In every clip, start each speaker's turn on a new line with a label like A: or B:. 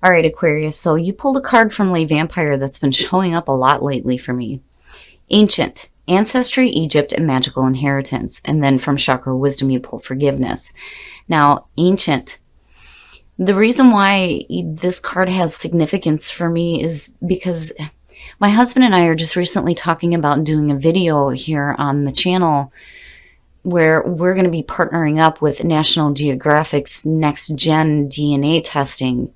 A: All right, Aquarius. So you pulled a card from Lay Vampire that's been showing up a lot lately for me. Ancient, Ancestry, Egypt, and Magical Inheritance. And then from Chakra Wisdom, you pull Forgiveness. Now, Ancient. The reason why this card has significance for me is because my husband and I are just recently talking about doing a video here on the channel where we're going to be partnering up with National Geographic's next gen DNA testing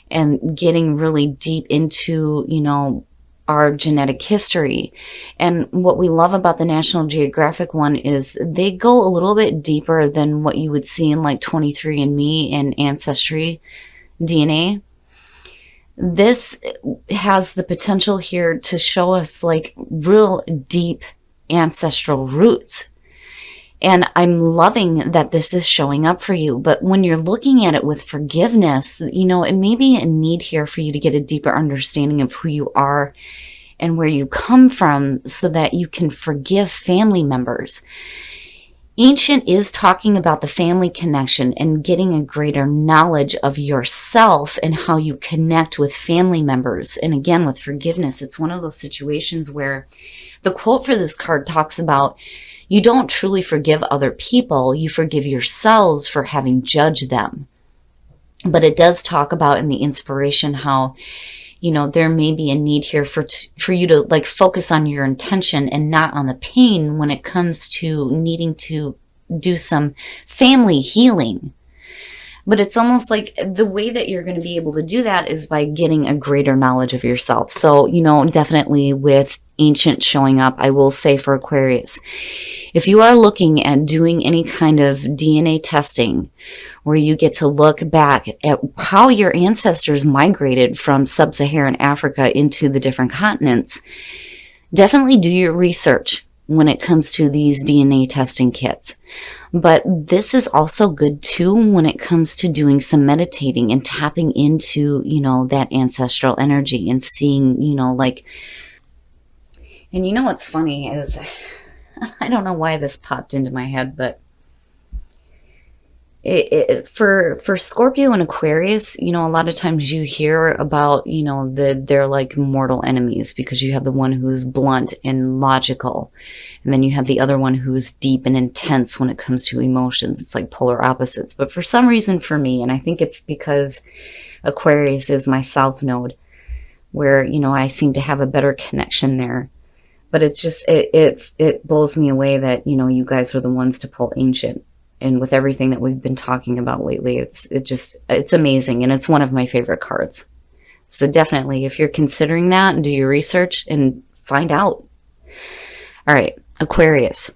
A: and getting really deep into, our genetic history. And what we love about the National Geographic one is they go a little bit deeper than what you would see in like 23andMe and Ancestry DNA. This has the potential here to show us like real deep ancestral roots. And I'm loving that this is showing up for you. But when you're looking at it with forgiveness, it may be a need here for you to get a deeper understanding of who you are and where you come from so that you can forgive family members. Ancient is talking about the family connection and getting a greater knowledge of yourself and how you connect with family members. And again, with forgiveness, it's one of those situations where the quote for this card talks about, you don't truly forgive other people, you forgive yourselves for having judged them. But it does talk about in the inspiration how, there may be a need here for you to like focus on your intention and not on the pain when it comes to needing to do some family healing. But it's almost like the way that you're going to be able to do that is by getting a greater knowledge of yourself. So, definitely with Ancient showing up, I will say for Aquarius, if you are looking at doing any kind of DNA testing where you get to look back at how your ancestors migrated from sub-Saharan Africa into the different continents, definitely do your research when it comes to these DNA testing kits. But this is also good too when it comes to doing some meditating and tapping into, that ancestral energy and seeing, and what's funny is, I don't know why this popped into my head, but for Scorpio and Aquarius, a lot of times you hear about, they're like mortal enemies because you have the one who's blunt and logical. And then you have the other one who's deep and intense when it comes to emotions. It's like polar opposites. But for some reason for me, and I think it's because Aquarius is my south node, where, I seem to have a better connection there. But it's just, it blows me away that, you guys are the ones to pull Ancient. And with everything that we've been talking about lately, it's amazing. And it's one of my favorite cards. So definitely, if you're considering that, do your research and find out. All right, Aquarius.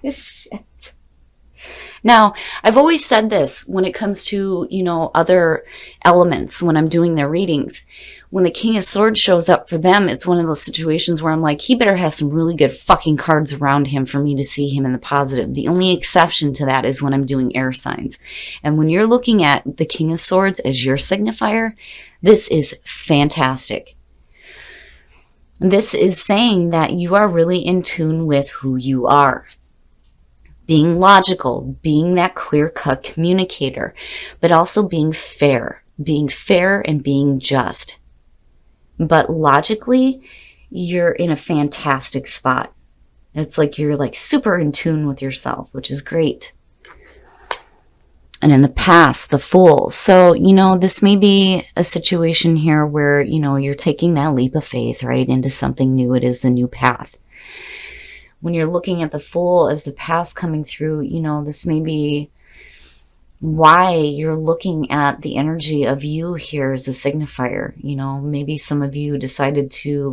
A: Shit. Now, I've always said this when it comes to, other elements when I'm doing their readings. When the King of Swords shows up for them, it's one of those situations where I'm like, he better have some really good fucking cards around him for me to see him in the positive. The only exception to that is when I'm doing air signs. And when you're looking at the King of Swords as your signifier, this is fantastic. This is saying that you are really in tune with who you are. Being logical, being that clear-cut communicator, but also being fair and being just. But logically, you're in a fantastic spot. It's like you're like super in tune with yourself, which is great. And in the past, the Fool. So, this may be a situation here where, you're taking that leap of faith, right, into something new. It is the new path. When you're looking at the Fool as the past coming through, this may be why you're looking at the energy of you here as a signifier. Maybe some of you decided to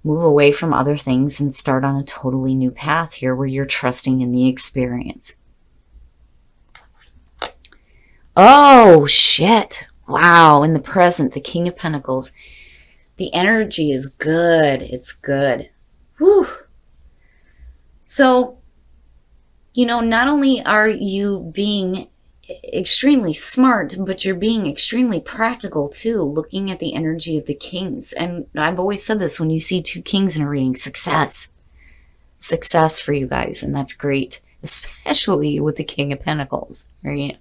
A: move away from other things and start on a totally new path here where you're trusting in the experience. Oh, shit. Wow. In the present, the King of Pentacles. The energy is good. It's good. Whew. So, not only are you being extremely smart, but you're being extremely practical too, looking at the energy of the kings. And I've always said this, when you see two kings in a reading, success for you guys. And that's great, especially with the King of Pentacles, right?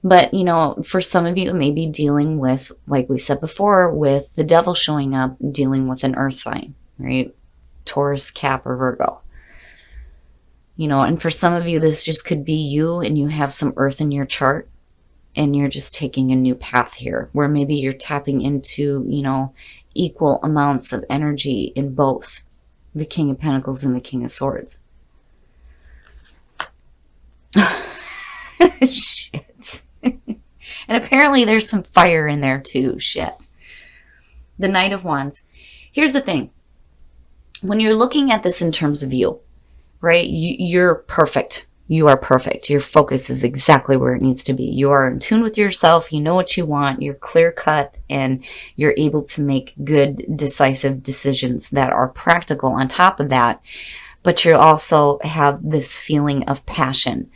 A: But, you know, for some of you, it may be dealing with, like we said before, with the devil showing up, dealing with an earth sign, right? Taurus, Cap, or Virgo. You know, and for some of you, this just could be you and you have some earth in your chart and you're just taking a new path here where maybe you're tapping into, you know, equal amounts of energy in both the King of Pentacles and the King of Swords. Shit. And apparently there's some fire in there too. Shit. The Knight of Wands. Here's the thing. When you're looking at this in terms of you, right? You're perfect. You are perfect. Your focus is exactly where it needs to be. You are in tune with yourself. You know what you want. You're clear cut and you're able to make good, decisive decisions that are practical on top of that. But you also have this feeling of passion.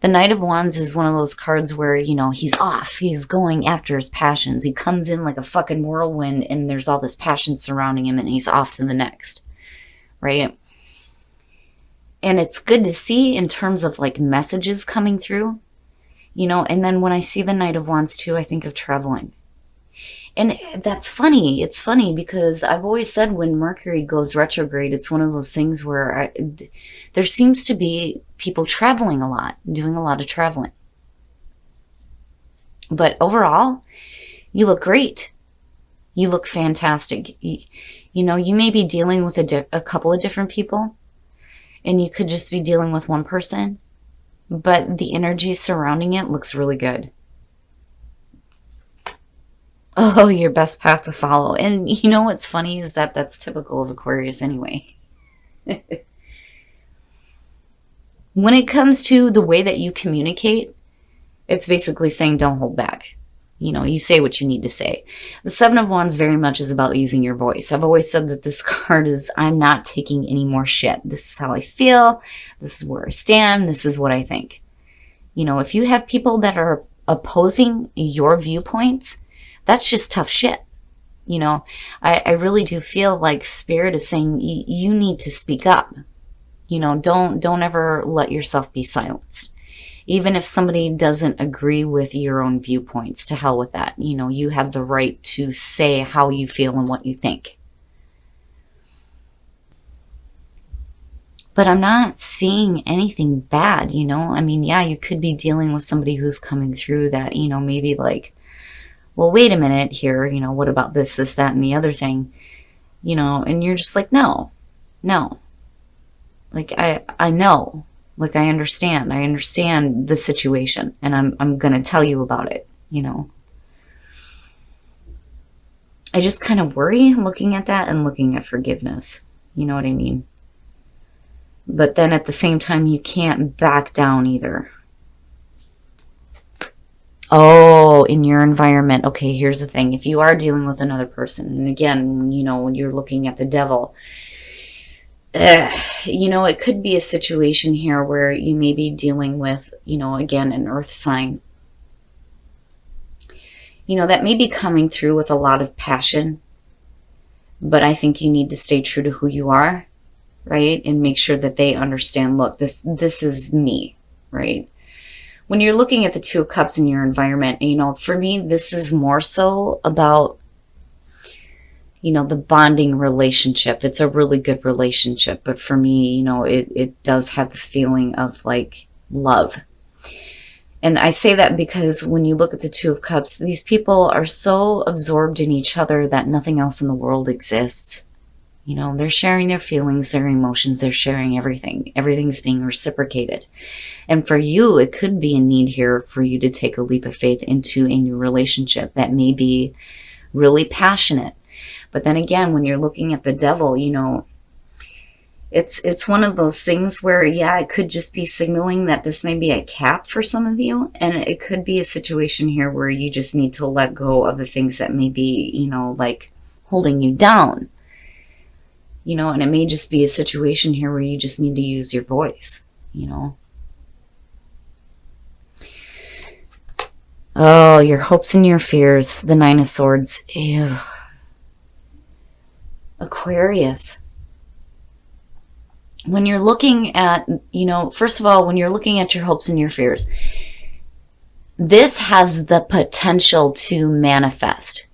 A: The Knight of Wands is one of those cards where, you know, he's off. He's going after his passions. He comes in like a fucking whirlwind and there's all this passion surrounding him and he's off to the next, right? And it's good to see in terms of like messages coming through, you know, and then when I see the Knight of Wands too, I think of traveling. And that's funny. It's funny because I've always said when Mercury goes retrograde, it's one of those things where there seems to be people traveling a lot, doing a lot of traveling. But overall, you look great. You look fantastic. You know, you may be dealing with a couple of different people, and you could just be dealing with one person, but the energy surrounding it looks really good. Oh, your best path to follow. And you know what's funny is that that's typical of Aquarius anyway. When it comes to the way that you communicate, it's basically saying don't hold back. You know, you say what you need to say. The Seven of Wands very much is about using your voice. I've always said that this card is, I'm not taking any more shit. This is how I feel. This is where I stand. This is what I think. You know, if you have people that are opposing your viewpoints, that's just tough shit. You know, I really do feel like Spirit is saying you need to speak up. You know, don't ever let yourself be silenced. Even if somebody doesn't agree with your own viewpoints, to hell with that. You know, you have the right to say how you feel and what you think. But I'm not seeing anything bad, you know. I mean, yeah, you could be dealing with somebody who's coming through that, you know, maybe like, well, wait a minute here, you know, what about this, that, and the other thing, you know, and you're just like, no. Like, I know, like, I understand the situation, and I'm going to tell you about it, you know. I just kind of worry looking at that and looking at forgiveness, you know what I mean? But then at the same time, you can't back down either. Oh, in your environment. Okay, here's the thing. If you are dealing with another person, and again, you know, when you're looking at the devil, you know, it could be a situation here where you may be dealing with, you know, again, an earth sign. You know, that may be coming through with a lot of passion, but I think you need to stay true to who you are, right? And make sure that they understand, look, this is me, right? When you're looking at the Two of Cups in your environment, you know, for me, this is more so about, you know, the bonding relationship. It's a really good relationship. But for me, you know, it does have the feeling of like love. And I say that because when you look at the Two of Cups, these people are so absorbed in each other that nothing else in the world exists. You know, they're sharing their feelings, their emotions, they're sharing everything. Everything's being reciprocated. And for you, it could be a need here for you to take a leap of faith into a new relationship that may be really passionate. But then again, when you're looking at the devil, you know, it's one of those things where, yeah, it could just be signaling that this may be a cap for some of you. And it could be a situation here where you just need to let go of the things that may be, you know, like holding you down. You know, and it may just be a situation here where you just need to use your voice, you know. Oh, your hopes and your fears. The Nine of Swords. Ew. Aquarius. When you're looking at, you know, first of all, when you're looking at your hopes and your fears, this has the potential to manifest.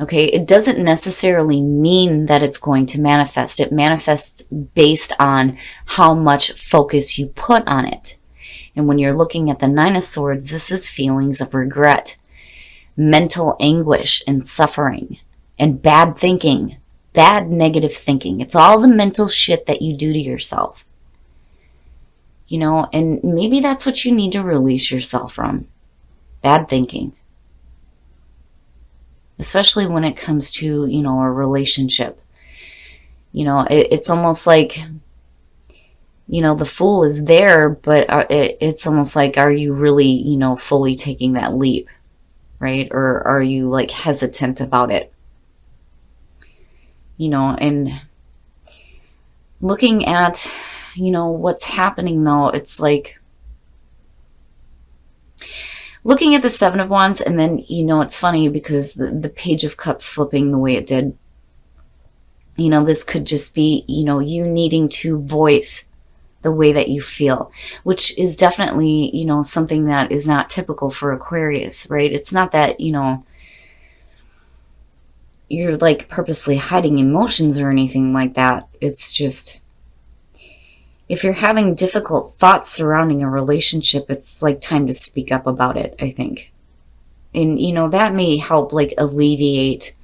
A: Okay, it doesn't necessarily mean that it's going to manifest. It manifests based on how much focus you put on it. And when you're looking at the Nine of Swords, this is feelings of regret, mental anguish and suffering, and bad thinking, bad negative thinking. It's all the mental shit that you do to yourself. You know, and maybe that's what you need to release yourself from. Bad thinking. Especially when it comes to, you know, a relationship. You know, it's almost like, you know, the Fool is there, but it's almost like, are you really, you know, fully taking that leap, right? Or are you like hesitant about it? You know, and looking at, you know, what's happening though, it's like, looking at the Seven of Wands, and then, you know, it's funny because the Page of Cups flipping the way it did, you know, this could just be, you know, you needing to voice the way that you feel, which is definitely, you know, something that is not typical for Aquarius, right? It's not that, you know, you're like purposely hiding emotions or anything like that. It's just, if you're having difficult thoughts surrounding a relationship, it's like time to speak up about it, I think. And, you know, that may help like alleviate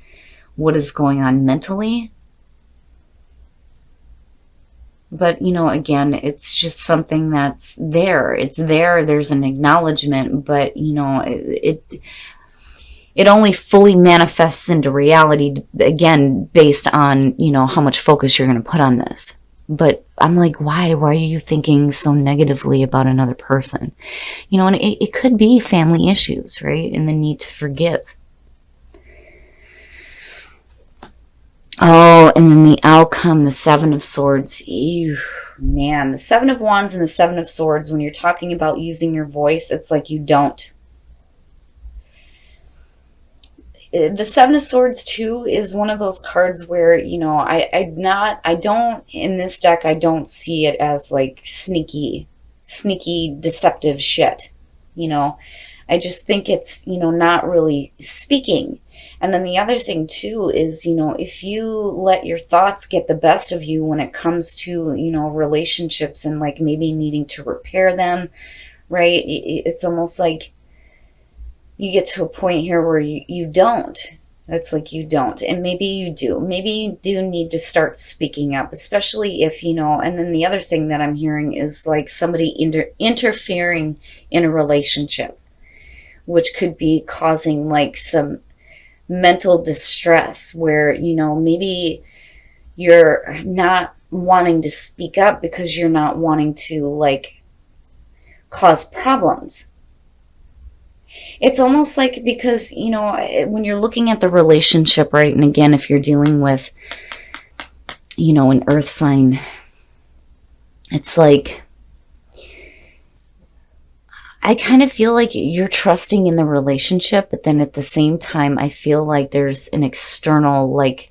A: what is going on mentally. But, you know, again, it's just something that's there. It's there. There's an acknowledgement, but, you know, it only fully manifests into reality, again, based on, you know, how much focus you're going to put on this. But I'm like, why? Why are you thinking so negatively about another person? You know, and it could be family issues, right? And the need to forgive. Oh, and then the outcome, the Seven of Swords. Ew, man, the Seven of Wands and the Seven of Swords, when you're talking about using your voice, it's like you don't. The Seven of Swords too is one of those cards where, you know, I don't, in this deck, I don't see it as like sneaky, deceptive shit. You know, I just think it's, you know, not really speaking. And then the other thing too is, you know, if you let your thoughts get the best of you when it comes to, you know, relationships and like maybe needing to repair them, right? It's almost like you get to a point here where you don't. It's like you don't. And maybe you do. Maybe you do need to start speaking up, especially if, you know, and then the other thing that I'm hearing is like somebody interfering in a relationship, which could be causing like some mental distress where, you know, maybe you're not wanting to speak up because you're not wanting to like cause problems. It's almost like, because, you know, when you're looking at the relationship, right, and again, if you're dealing with, you know, an earth sign, it's like, I kind of feel like you're trusting in the relationship, but then at the same time, I feel like there's an external, like,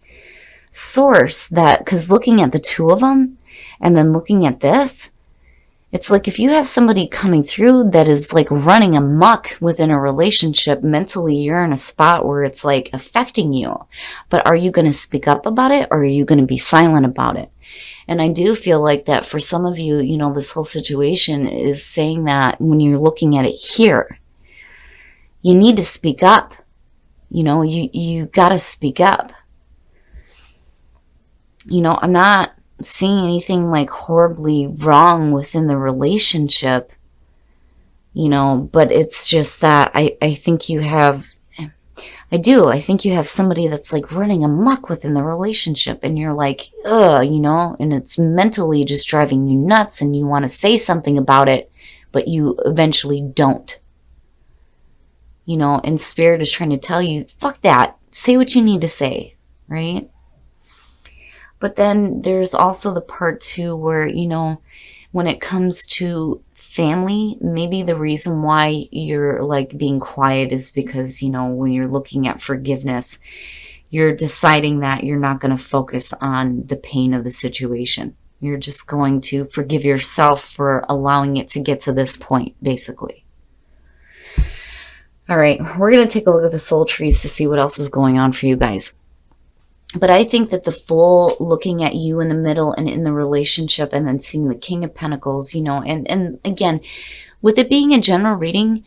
A: source that, because looking at the two of them, and then looking at this, it's like if you have somebody coming through that is like running amok within a relationship, mentally you're in a spot where it's like affecting you. But are you going to speak up about it, or are you going to be silent about it? And I do feel like that for some of you, you know, this whole situation is saying that when you're looking at it here, you need to speak up. You know, you got to speak up. You know, I'm not seeing anything like horribly wrong within the relationship, you know, but it's just that I think you have, I think you have somebody that's like running amok within the relationship, and you're like, ugh, you know, and it's mentally just driving you nuts, and you want to say something about it, but you eventually don't. You know, and Spirit is trying to tell you, fuck that, say what you need to say, right? But then there's also the part too where, you know, when it comes to family, maybe the reason why you're like being quiet is because, you know, when you're looking at forgiveness, you're deciding that you're not going to focus on the pain of the situation. You're just going to forgive yourself for allowing it to get to this point, basically. All right, we're going to take a look at the soul trees to see what else is going on for you guys. But I think that the full looking at you in the middle and in the relationship, and then seeing the King of Pentacles, you know, and again, with it being a general reading,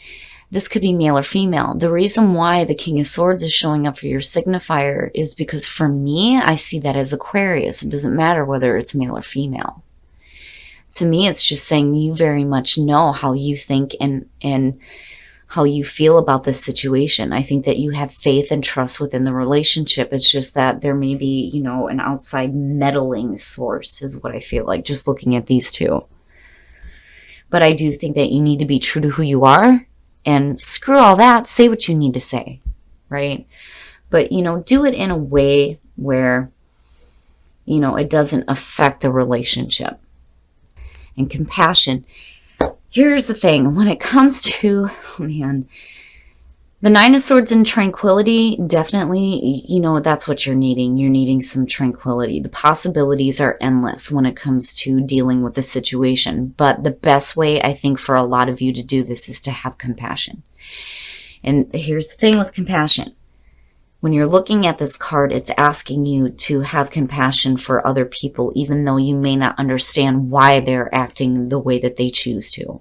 A: this could be male or female. The reason why the King of Swords is showing up for your signifier is because for me, I see that as Aquarius. It doesn't matter whether it's male or female. To me, it's just saying you very much know how you think and how you feel about this situation. I think that you have faith and trust within the relationship. It's just that there may be, you know, an outside meddling source is what I feel like just looking at these two. But I do think that you need to be true to who you are and screw all that. Say what you need to say, right? But, you know, do it in a way where, you know, it doesn't affect the relationship. And compassion. Here's the thing, when it comes to, oh man, the Nine of Swords and tranquility, definitely, you know, that's what you're needing. You're needing some tranquility. The possibilities are endless when it comes to dealing with the situation. But the best way, I think, for a lot of you to do this is to have compassion. And here's the thing with compassion. When you're looking at this card, it's asking you to have compassion for other people, even though you may not understand why they're acting the way that they choose to.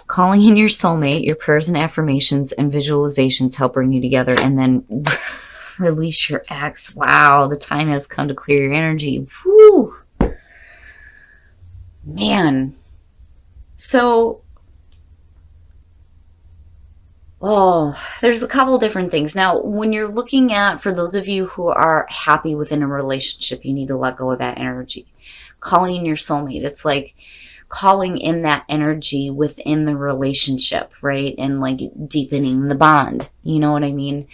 A: Calling in your soulmate, your prayers and affirmations and visualizations help bring you together, and then release your ex. Wow, the time has come to clear your energy. Whew. Man. So, oh, there's a couple different things. Now, when you're looking at, for those of you who are happy within a relationship, you need to let go of that energy. Calling in your soulmate, it's like calling in that energy within the relationship, right? And like deepening the bond. You know what I mean?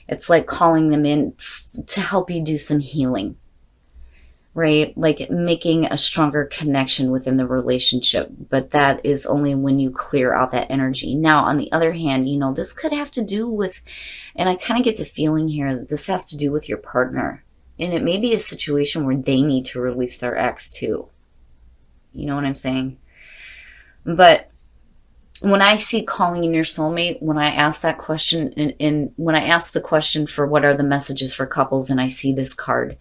A: It's like calling them in to help you do some healing, right? Like making a stronger connection within the relationship. But that is only when you clear out that energy. Now, on the other hand, you know, this could have to do with, and I kind of get the feeling here that this has to do with your partner. And it may be a situation where they need to release their ex too. You know what I'm saying? But when I see calling in your soulmate, when I ask that question, and when I ask the question for what are the messages for couples, and I see this card,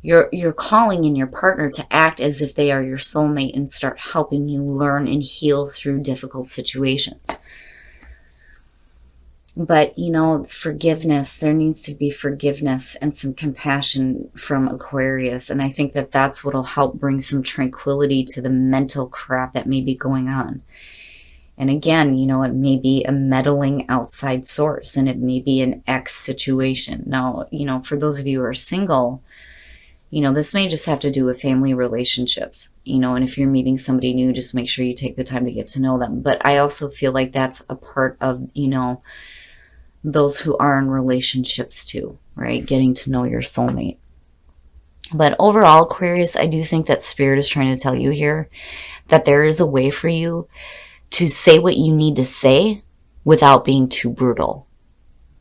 A: you're calling in your partner to act as if they are your soulmate and start helping you learn and heal through difficult situations. But, you know, forgiveness, there needs to be forgiveness and some compassion from Aquarius. And I think that that's what will help bring some tranquility to the mental crap that may be going on. And again, you know, it may be a meddling outside source, and it may be an ex situation. Now, you know, for those of you who are single, you know, this may just have to do with family relationships, you know, and if you're meeting somebody new, just make sure you take the time to get to know them. But I also feel like that's a part of, you know, those who are in relationships too, right? Getting to know your soulmate. But overall, Aquarius, I do think that Spirit is trying to tell you here that there is a way for you to say what you need to say without being too brutal.